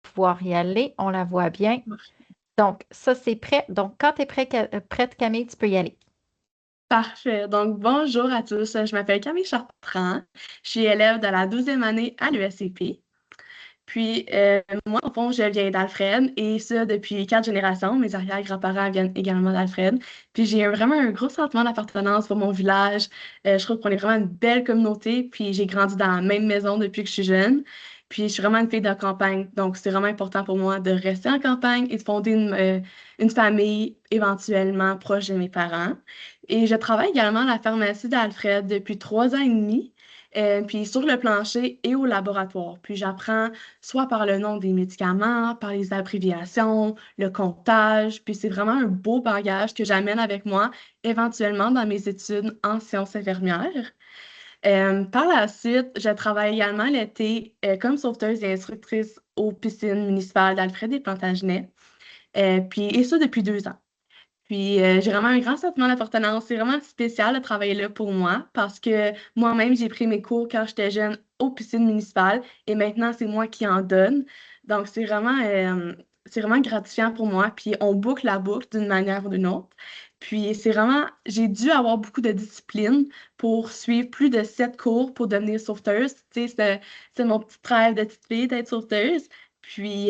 pouvoir y aller. On la voit bien. Donc, ça, c'est prêt. Donc, quand tu es prête, Camille, tu peux y aller. Parfait. Donc, bonjour à tous. Je m'appelle Camille Chartrand. Je suis élève de la 12e année à l'USCP. Puis, moi, au fond, je viens d'Alfred et ça depuis 4 générations. Mes arrière-grands-parents viennent également d'Alfred. Puis, j'ai vraiment un gros sentiment d'appartenance pour mon village. Je trouve qu'on est vraiment une belle communauté. Puis, j'ai grandi dans la même maison depuis que je suis jeune. Puis, je suis vraiment une fille de campagne. Donc, c'est vraiment important pour moi de rester en campagne et de fonder une famille éventuellement proche de mes parents. Et je travaille également à la pharmacie d'Alfred depuis 3 ans et demi. Puis sur le plancher et au laboratoire. Puis j'apprends soit par le nom des médicaments, par les abréviations, le comptage. Puis c'est vraiment un beau bagage que j'amène avec moi éventuellement dans mes études en sciences infirmières. Par la suite, je travaille également l'été comme sauveteuse et instructrice aux piscines municipales d'Alfred et Plantagenet. Et ça depuis 2 ans. Puis j'ai vraiment un grand sentiment d'appartenance. C'est vraiment spécial de travailler là pour moi parce que moi-même, j'ai pris mes cours quand j'étais jeune aux piscines municipales et maintenant, c'est moi qui en donne. Donc, c'est vraiment gratifiant pour moi. Puis on boucle la boucle d'une manière ou d'une autre. Puis c'est vraiment, j'ai dû avoir beaucoup de discipline pour suivre plus de 7 cours pour devenir sauveteuse. Tu sais, c'est mon petit rêve de petite fille d'être sauveteuse. Puis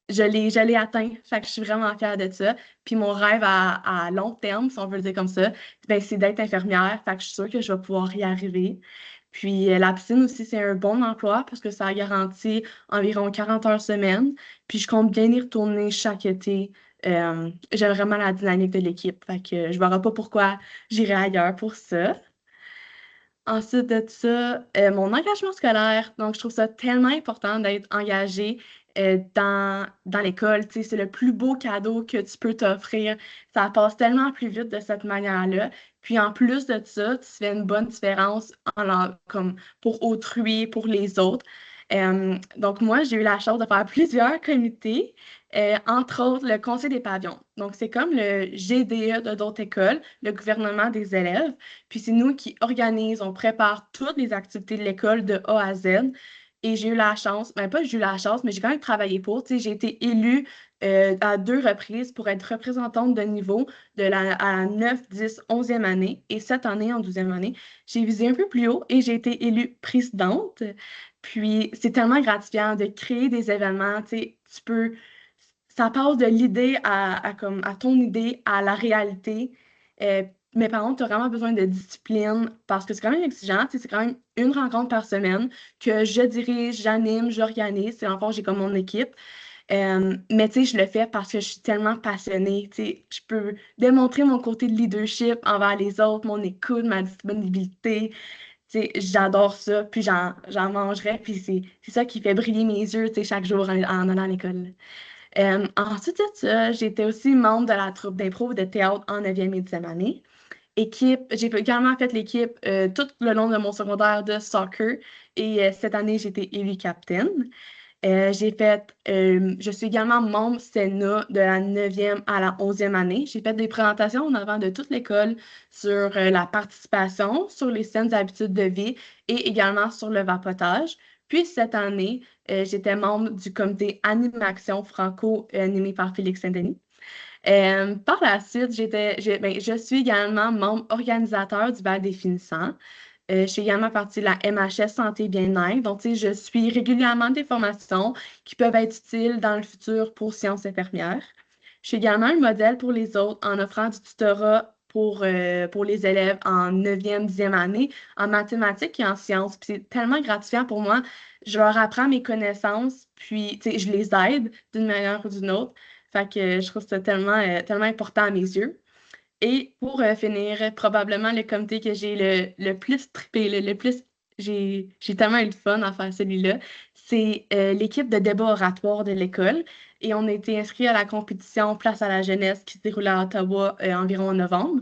je l'ai atteint. Fait que je suis vraiment fière de ça. Puis mon rêve à long terme, si on veut le dire comme ça, ben, c'est d'être infirmière. Fait que je suis sûre que je vais pouvoir y arriver. Puis la piscine aussi, c'est un bon emploi parce que ça garantit environ 40 heures semaine. Puis je compte bien y retourner chaque été. J'aime vraiment la dynamique de l'équipe. Fait que je ne verrai pas pourquoi j'irai ailleurs pour ça. Ensuite de ça, mon engagement scolaire. Donc, je trouve ça tellement important d'être engagé dans l'école. Tu sais, c'est le plus beau cadeau que tu peux t'offrir. Ça passe tellement plus vite de cette manière-là. Puis en plus de ça, tu fais une bonne différence comme pour autrui, pour les autres. Donc, moi, j'ai eu la chance de faire plusieurs comités, entre autres le Conseil des pavillons. Donc, c'est comme le GDE de d'autres écoles, le gouvernement des élèves. Puis c'est nous qui organisons, on prépare toutes les activités de l'école de A à Z. Et j'ai eu la chance, ben pas j'ai eu la chance, mais j'ai quand même travaillé pour. Tu sais, j'ai été élue à 2 reprises pour être représentante de niveau à la 9, 10, 11e année. Et cette année, en 12e année, j'ai visé un peu plus haut et j'ai été élue présidente. Puis c'est tellement gratifiant de créer des événements. Tu sais, ça passe de l'idée à ton idée à la réalité. Euh, mais par contre, tu as vraiment besoin de discipline parce que c'est quand même exigeant. Tu sais, c'est quand même une rencontre par semaine que je dirige, j'anime, j'organise. En fond, j'ai comme mon équipe. Mais tu sais, je le fais parce que je suis tellement passionnée. Tu sais, je peux démontrer mon côté de leadership envers les autres, mon écoute, ma disponibilité. Tu sais, j'adore ça, puis j'en mangerai, puis c'est ça qui fait briller mes yeux, tu sais, chaque jour en allant à l'école. Ensuite de ça, j'étais aussi membre de la troupe d'impro de théâtre en 9e et 10e année. J'ai également fait l'équipe tout le long de mon secondaire de soccer et cette année, j'ai été élue capitaine. Je suis également membre Sénat de la 9e à la 11e année. J'ai fait des présentations en avant de toute l'école sur la participation, sur les saines habitudes de vie et également sur le vapotage. Puis cette année, j'étais membre du comité Animation Franco animé par Félix Saint-Denis. Par la suite, je suis également membre organisateur du bal des finissants. Je suis également partie de la MHS Santé Bien-être. Donc, tu sais, je suis régulièrement des formations qui peuvent être utiles dans le futur pour sciences infirmières. Je suis également un modèle pour les autres en offrant du tutorat pour les élèves en 9e, 10e année en mathématiques et en sciences. Puis c'est tellement gratifiant pour moi. Je leur apprends mes connaissances, puis tu sais, je les aide d'une manière ou d'une autre. Fait que je trouve ça tellement important à mes yeux. Et pour finir, probablement le comité que j'ai le plus trippé, le plus j'ai tellement eu de fun à faire celui-là, c'est l'équipe de débat oratoire de l'école. Et on a été inscrit à la compétition Place à la jeunesse qui se déroule à Ottawa environ en novembre.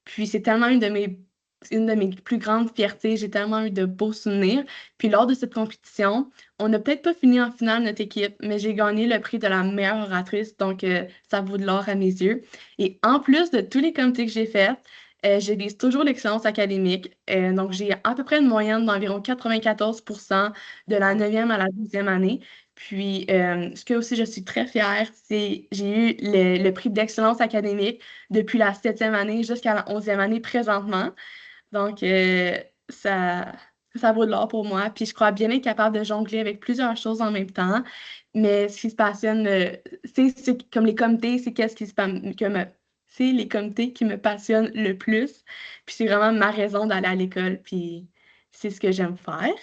Puis c'est tellement une de mes plus grandes fiertés. J'ai tellement eu de beaux souvenirs. Puis lors de cette compétition, on n'a peut-être pas fini en finale notre équipe, mais j'ai gagné le prix de la meilleure oratrice, donc ça vaut de l'or à mes yeux. Et en plus de tous les comités que j'ai faits, Je vise toujours l'excellence académique. Donc, j'ai à peu près une moyenne d'environ 94% de la 9e à la 12e année. Puis, ce que aussi je suis très fière, c'est j'ai eu le prix d'excellence académique depuis la 7e année jusqu'à la 11e année présentement. Donc, ça, ça vaut de l'or pour moi. Puis, je crois bien être capable de jongler avec plusieurs choses en même temps. Mais ce qui se passionne, c'est comme les comités, c'est qu'est-ce qui se pa- que me, c'est les comités qui me passionnent le plus. Puis, c'est vraiment ma raison d'aller à l'école. Puis, c'est ce que j'aime faire.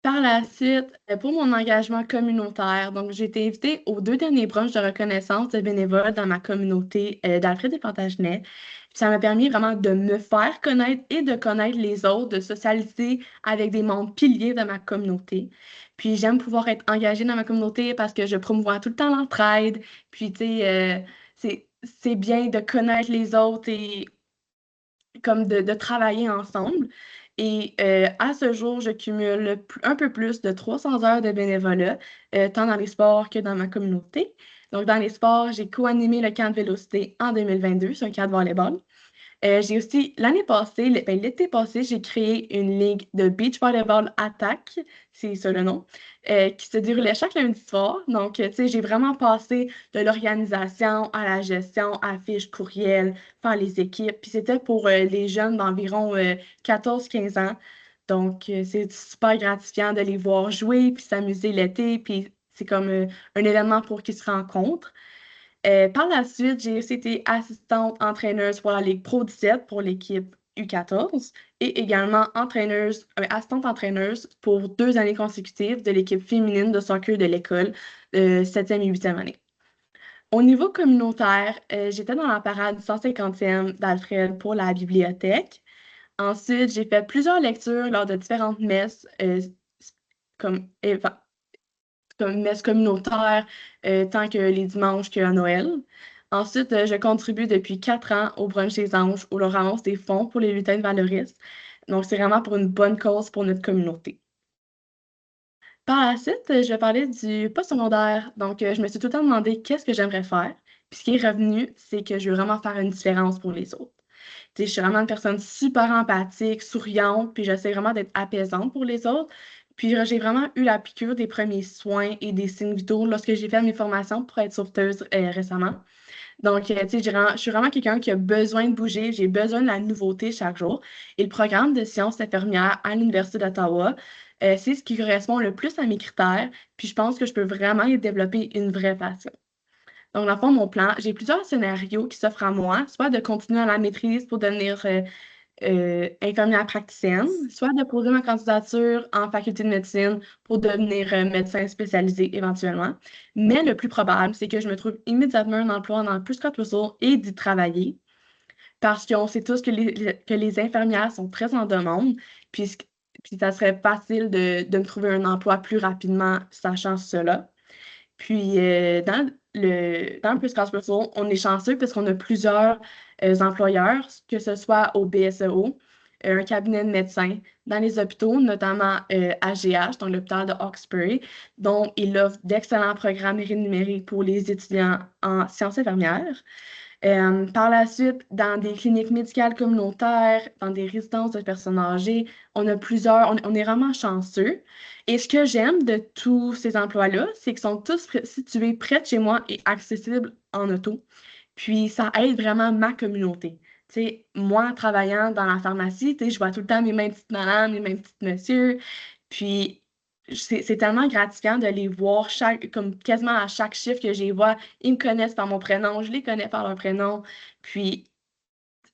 Par la suite, pour mon engagement communautaire, donc j'ai été invitée aux 2 derniers brunchs de reconnaissance de bénévoles dans ma communauté d'Alfred et Plantagenet. Puis ça m'a permis vraiment de me faire connaître et de connaître les autres, de socialiser avec des membres piliers de ma communauté. Puis j'aime pouvoir être engagée dans ma communauté parce que je promouvois tout le temps l'entraide. Puis tu sais, c'est bien de connaître les autres et comme de travailler ensemble. Et à ce jour, je cumule un peu plus de 300 heures de bénévolat, tant dans les sports que dans ma communauté. Donc, dans les sports, j'ai co-animé le camp de vélocité en 2022, c'est un camp de volleyball. J'ai aussi, l'année passée, l'été passé, j'ai créé une ligue de beach volleyball attack, c'est ça le nom, qui se déroulait chaque lundi soir. Donc, tu sais, j'ai vraiment passé de l'organisation à la gestion, affiches, courriels, faire les équipes. Puis c'était pour les jeunes d'environ 14-15 ans. Donc, c'est super gratifiant de les voir jouer, puis s'amuser l'été, puis c'est comme un événement pour qu'ils se rencontrent. Par la suite, j'ai aussi été assistante entraîneuse pour la Ligue Pro 17 pour l'équipe U14 et également assistante entraîneuse pour 2 années consécutives de l'équipe féminine de soccer de l'école, 7e et 8e année. Au niveau communautaire, j'étais dans la parade du 150e d'Alfred pour la bibliothèque. Ensuite, j'ai fait plusieurs lectures lors de différentes messes, comme comme messe communautaire, tant que les dimanches qu'à Noël. Ensuite, je contribue depuis 4 ans au Brunch des Anges où l'on ramasse des fonds pour les lutins de valoristes. Donc, c'est vraiment pour une bonne cause pour notre communauté. Par la suite, je vais parler du postsecondaire. Donc, je me suis tout le temps demandé qu'est-ce que j'aimerais faire. Puis, ce qui est revenu, c'est que je veux vraiment faire une différence pour les autres. Tu sais, je suis vraiment une personne super empathique, souriante, puis j'essaie vraiment d'être apaisante pour les autres. Puis j'ai vraiment eu la piqûre des premiers soins et des signes vitaux lorsque j'ai fait mes formations pour être sauveteuse récemment. Donc, tu sais, je suis vraiment quelqu'un qui a besoin de bouger, j'ai besoin de la nouveauté chaque jour. Et le programme de sciences infirmières à l'Université d'Ottawa, c'est ce qui correspond le plus à mes critères. Puis je pense que je peux vraiment y développer une vraie passion. Donc, dans le fond, mon plan, j'ai plusieurs scénarios qui s'offrent à moi, soit de continuer à la maîtrise pour devenir infirmière praticienne, soit de poser ma candidature en faculté de médecine pour devenir médecin spécialisé éventuellement. Mais le plus probable, c'est que je me trouve immédiatement un emploi dans le plus Scott Russell et d'y travailler parce qu'on sait tous que les infirmières sont très en demande, puis, puis ça serait facile de me trouver un emploi plus rapidement, sachant cela. Puis, dans le Plus Russell, on est chanceux parce qu'on a plusieurs employeurs, que ce soit au BSEO, un cabinet de médecins, dans les hôpitaux, notamment AGH, donc l'hôpital de Hawkesbury, dont il offre d'excellents programmes numériques pour les étudiants en sciences infirmières. Par la suite, dans des cliniques médicales communautaires, dans des résidences de personnes âgées, on est vraiment chanceux. Et ce que j'aime de tous ces emplois-là, c'est qu'ils sont tous situés près de chez moi et accessibles en auto. Puis ça aide vraiment ma communauté. Tu sais, moi, travaillant dans la pharmacie, tu sais, je vois tout le temps mes mêmes petites madames, mes mêmes petits messieurs. Puis c'est tellement gratifiant de les voir comme quasiment à chaque chiffre que je les vois, ils me connaissent par mon prénom, je les connais par leur prénom. Puis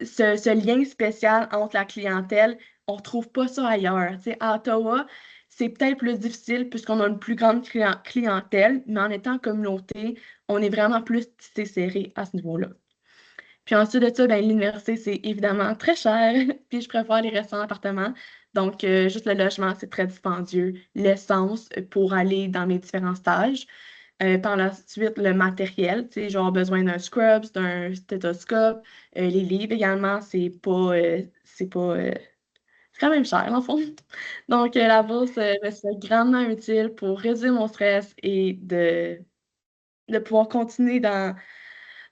ce lien spécial entre la clientèle, on ne retrouve pas ça ailleurs. Tu sais, à Ottawa, c'est peut-être plus difficile puisqu'on a une plus grande clientèle, mais en étant communauté, on est vraiment plus tissé serré à ce niveau-là. Puis ensuite de ça, ben, l'université, c'est évidemment très cher, puis je préfère les restaurants appartements. Donc, juste le logement, c'est très dispendieux. L'essence pour aller dans mes différents stages. Par la suite, le matériel, tu sais, genre besoin d'un scrubs, d'un stéthoscope. Les livres également, c'est quand même cher, dans le fond. Donc, la bourse me serait grandement utile pour réduire mon stress et de pouvoir continuer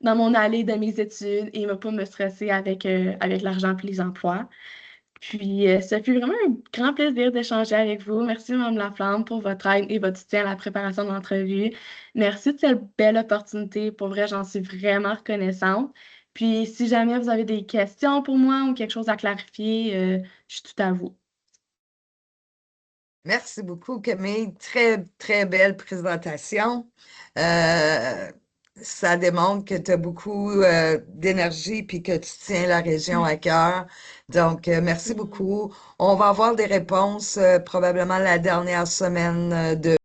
dans mon allée de mes études et ne pas me stresser avec l'argent et les emplois. Puis, ça fut vraiment un grand plaisir d'échanger avec vous. Merci, Mme Laflamme, pour votre aide et votre soutien à la préparation de l'entrevue. Merci de cette belle opportunité. Pour vrai, j'en suis vraiment reconnaissante. Puis, si jamais vous avez des questions pour moi ou quelque chose à clarifier, je suis tout à vous. Merci beaucoup, Camille. Très, très belle présentation. Ça démontre que tu as beaucoup d'énergie puis que tu tiens la région à cœur. Donc, merci beaucoup. On va avoir des réponses probablement la dernière semaine de